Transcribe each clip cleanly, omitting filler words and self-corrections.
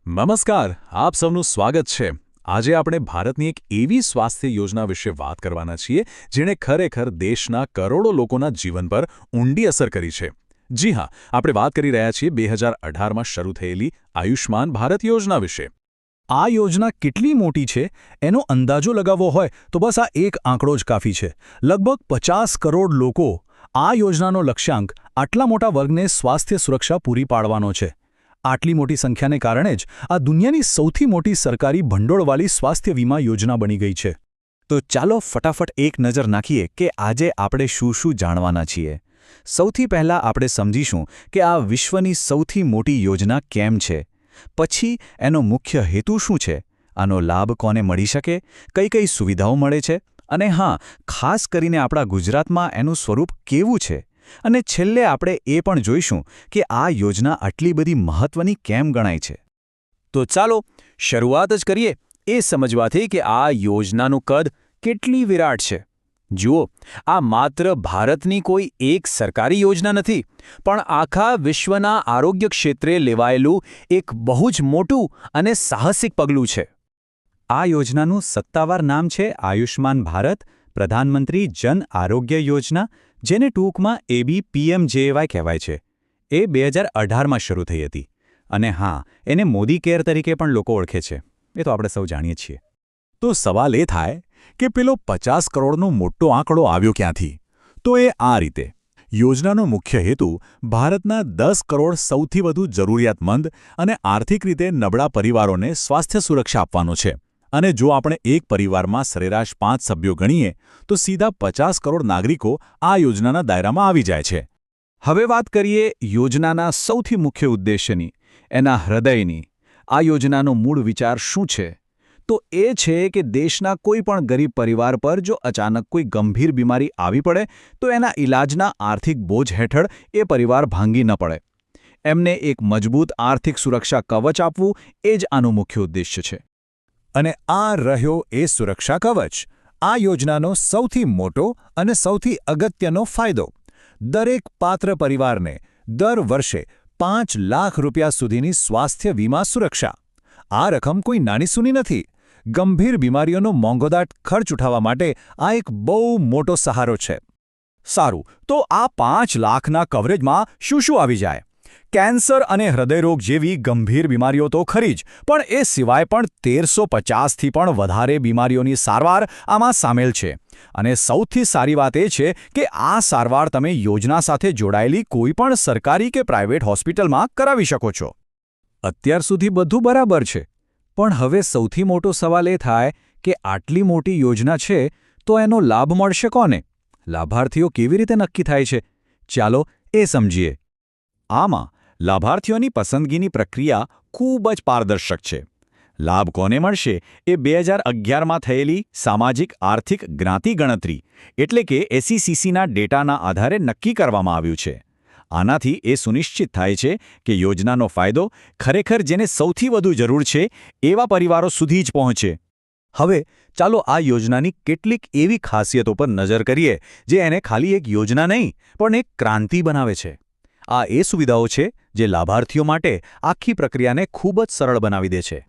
નમસ્કાર, આપ સૌનું સ્વાગત છે। આજે આપણે ભારતની એક એવી સ્વાસ્થ્ય યોજના વિશે વાત કરવાના છીએ જેણે ખરેખર દેશના કરોડો લોકોના જીવન પર ઊંડી અસર કરી છે। જી હા, આપણે વાત કરી રહ્યા છીએ 2018માં શરૂ થયેલી આયુષ્માન ભારત યોજના વિશે। આ યોજના કેટલી મોટી છે એનો અંદાજો લગાવવો હોય તો બસ આ એક આંકડો જ કાફી છે। લગભગ 50 કરોડ લોકો। આ યોજનાનો લક્ષ્યાંક આટલા મોટા વર્ગને સ્વાસ્થ્ય સુરક્ષા પૂરી પાડવાનો છે। આટલી મોટી સંખ્યાને કારણે જ આ દુનિયાની સૌથી મોટી સરકારી ભંડોળવાળી સ્વાસ્થ્ય વીમા યોજના બની ગઈ છે। તો ચાલો ફટાફટ એક નજર નાખીએ કે આજે આપણે શું શું જાણવાના છીએ। સૌથી પહેલાં આપણે સમજીશું કે આ વિશ્વની સૌથી મોટી યોજના કેમ છે, પછી એનો મુખ્ય હેતુ શું છે, આનો લાભ કોને મળી શકે, કઈ કઈ સુવિધાઓ મળે છે, અને હા, ખાસ કરીને આપણા ગુજરાતમાં એનું સ્વરૂપ કેવું છે, અને છેલ્લે આપણે એ પણ જોઈશું કે આ યોજના આટલી બધી મહત્વની કેમ ગણાય છે। તો ચાલો શરૂઆત જ કરીએ એ સમજવાથી કે આ યોજનાનું કદ કેટલી વિરાટ છે। જુઓ, આ માત્ર ભારતની કોઈ એક સરકારી યોજના નથી, પણ આખા વિશ્વના આરોગ્ય ક્ષેત્રે લેવાયેલું એક બહુ જ મોટું અને સાહસિક પગલું છે। આ યોજનાનું સત્તાવાર નામ છે આયુષ્માન ભારત પ્રધાનમંત્રી જન આરોગ્ય યોજના, જેને ટૂંકમાં ABPMJY કહેવાય છે। એ 2018માં શરૂ થઈ હતી, અને હા, એને મોદી કેર તરીકે પણ લોકો ઓળખે છે, એ તો આપણે સૌ જાણીએ છીએ। તો સવાલ એ થાય કે પેલો 50 કરોડનો મોટો આંકડો આવ્યો ક્યાંથી? તો એ આ રીતે। યોજનાનો મુખ્ય હેતુ ભારતના 10 કરોડ સૌથી વધુ જરૂરિયાતમંદ અને આર્થિક રીતે નબળા પરિવારોને સ્વાસ્થ્ય સુરક્ષા આપવાનો છે। અને જો આપણે એક પરિવારમાં સરેરાશ 5 સભ્યો ગણીએ તો સીધા 50 કરોડ નાગરિકો આ યોજનાના દાયરામાં આવી જાય છે। હવે વાત કરીએ યોજનાના સૌથી મુખ્ય ઉદ્દેશ્યની, એના હૃદયની। આ યોજનાનો મૂળ વિચાર શું છે? તો એ છે કે દેશના કોઈ પણ ગરીબ પરિવાર પર જો અચાનક કોઈ ગંભીર બીમારી આવી પડે તો એના ઇલાજના આર્થિક બોજ હેઠળ એ પરિવાર ભાંગી ન પડે। એમને એક મજબૂત આર્થિક સુરક્ષા કવચ આપવું એ જ આનું મુખ્ય ઉદ્દેશ્ય છે। અને આ રહ્યો એ સુરક્ષા કવચ, આ યોજનાનો સૌથી મોટો અને સૌથી અગત્યનો ફાયદો। દરેક પાત્ર પરિવારને દર વર્ષે 5 લાખ રૂપિયા સુધીની સ્વાસ્થ્ય વીમા સુરક્ષા। આ રકમ કોઈ નાની સૂની નથી। ગંભીર બીમારીઓનો મોંઘોદાટ ખર્ચ ઉઠાવવા માટે આ એક બહુ મોટો સહારો છે। સારું, તો આ 5 લાખના કવરેજમાં શું શું આવી જાય? કેન્સર અને હૃદયરોગ જેવી ગંભીર બીમારીઓ તો ખરી જ, પણ એ સિવાય પણ 1350થી પણ વધારે બીમારીઓની સારવાર આમાં સામેલ છે। અને સૌથી સારી વાત એ છે કે આ સારવાર તમે યોજના સાથે જોડાયેલી કોઈ પણ સરકારી કે પ્રાઇવેટ હોસ્પિટલમાં કરાવી શકો છો। અત્યાર સુધી બધું બરાબર છે, પણ હવે સૌથી મોટો સવાલ એ થાય કે આટલી મોટી યોજના છે તો એનો લાભ મળશે કોને? લાભાર્થીઓ કેવી રીતે નક્કી થાય છે? ચાલો એ સમજીએ। આમાં લાભાર્થીઓની પસંદગીની પ્રક્રિયા ખૂબ જ પારદર્શક છે। લાભ કોને મળશે એ 2011માં થયેલી સામાજિક આર્થિક જ્ઞાતિ ગણતરી એટલે કે SECCના ડેટાના આધારે નક્કી કરવામાં આવ્યું છે। આનાથી એ સુનિશ્ચિત થાય છે કે યોજનાનો ફાયદો ખરેખર જેને સૌથી વધુ જરૂર છે એવા પરિવારો સુધી જ પહોંચે। હવે ચાલો આ યોજનાની કેટલીક એવી ખાસિયતો પર નજર કરીએ જે એને ખાલી એક યોજના નહીં પણ એક ક્રાંતિ બનાવે છે। આ એ સુવિધાઓ છે જે લાભાર્થીઓ માટે આખી પ્રક્રિયાને ખૂબ જ સરળ બનાવી દે છે।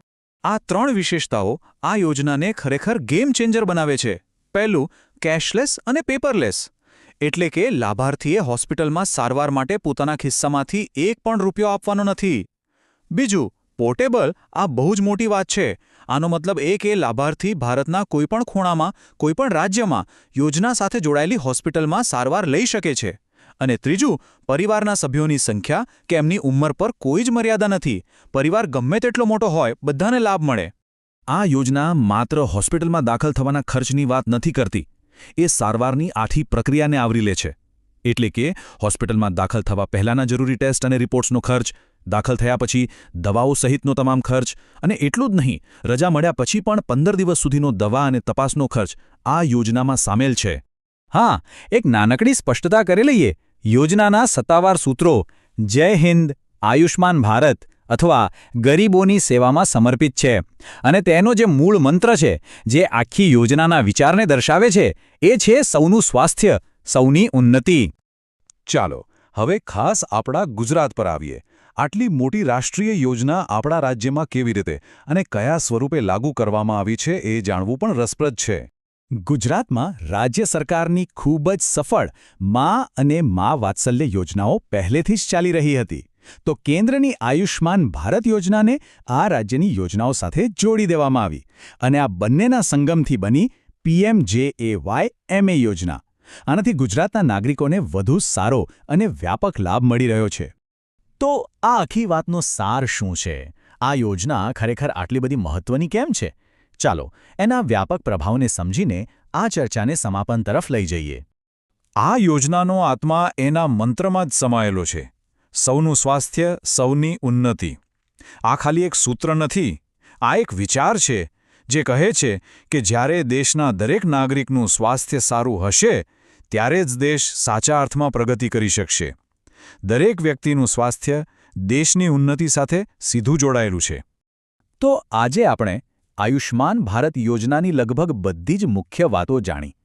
આ 3 વિશેષતાઓ આ યોજનાને ખરેખર ગેમ ચેન્જર બનાવે છે। પહેલું, કેશલેસ અને પેપરલેસ, એટલે કે લાભાર્થીએ હોસ્પિટલમાં સારવાર માટે પોતાના ખિસ્સામાંથી એક પણ રૂપિયો આપવાનો નથી। બીજું, પોર્ટેબલ, આ બહુ જ મોટી વાત છે। આનો મતલબ એ કે લાભાર્થી ભારતના કોઈપણ ખૂણામાં, કોઈપણ રાજ્યમાં યોજના સાથે જોડાયેલી હોસ્પિટલમાં સારવાર લઈ શકે છે। અને ત્રીજું, પરિવારના સભ્યોની સંખ્યા કે એમની ઉંમર પર કોઈ જ મર્યાદા નથી। પરિવાર ગમે તેટલો મોટો હોય, બધાને લાભ મળે। આ યોજના માત્ર હોસ્પિટલમાં દાખલ થવાના ખર્ચની વાત નથી કરતી, એ સારવારની આખી પ્રક્રિયાને આવરી લે છે। એટલે કે હોસ્પિટલમાં દાખલ થવા પહેલાંના જરૂરી ટેસ્ટ અને રિપોર્ટ્સનો ખર્ચ, દાખલ થયા પછી દવાઓ સહિતનો તમામ ખર્ચ, અને એટલું જ નહીં, રજા મળ્યા પછી પણ 15 દિવસ સુધીનો દવા અને તપાસનો ખર્ચ આ યોજનામાં સામેલ છે। હા, એક નાનકડી સ્પષ્ટતા કરી લઈએ। યોજનાના સત્તાવાર સૂત્રો જય હિન્દ, આયુષ્માન ભારત અથવા ગરીબોની સેવામાં સમર્પિત છે, અને તેનો જે મૂળ મંત્ર છે, જે આખી યોજનાના વિચારને દર્શાવે છે, એ છે સૌનું સ્વાસ્થ્ય, સૌની ઉન્નતિ। ચાલો હવે ખાસ આપણા ગુજરાત પર આવીએ। આટલી મોટી રાષ્ટ્રીય યોજના આપણા રાજ્યમાં કેવી રીતે અને કયા સ્વરૂપે લાગુ કરવામાં આવી છે એ જાણવું પણ રસપ્રદ છે. ગુજરાતમાં રાજ્ય સરકારની ખૂબ જ સફળ મા અને મા વાત્સલ્ય યોજનાઓ પહેલેથી જ ચાલી રહી હતી. તો કેન્દ્રની આયુષ્માન ભારત યોજનાને આ રાજ્યની યોજનાઓ સાથે જોડી દેવામાં આવી અને આ બંનેના સંગમથી બની PMJAY યોજના. આનાથી ગુજરાતના નાગરિકોને વધુ સારો અને વ્યાપક લાભ મળી રહ્યો છે. તો આ આખી વાતનો સાર શું છે? આ યોજના ખરેખર આટલી બધી મહત્વની કેમ છે? ચાલો એના વ્યાપક પ્રભાવને સમજીને આ ચર્ચાને સમાપન તરફ લઈ જઈએ. આ યોજનાનો આત્મા એના મંત્રમાં જ સમાયેલો છે. સૌનું સ્વાસ્થ્ય, સૌની ઉન્નતિ. આ ખાલી એક સૂત્ર નથી, આ એક વિચાર છે જે કહે છે કે જ્યારે દેશના દરેક નાગરિકનું સ્વાસ્થ્ય સારું હશે ત્યારે જ દેશ સાચા અર્થમાં પ્રગતિ કરી શકશે. દરેક વ્યક્તિનું સ્વાસ્થ્ય દેશની ઉન્નતિ સાથે સીધું જોડાયેલું છે. તો આજે આપણે આયુષ્માન ભારત યોજનાની લગભગ બધી જ મુખ્ય વાતો જાણી.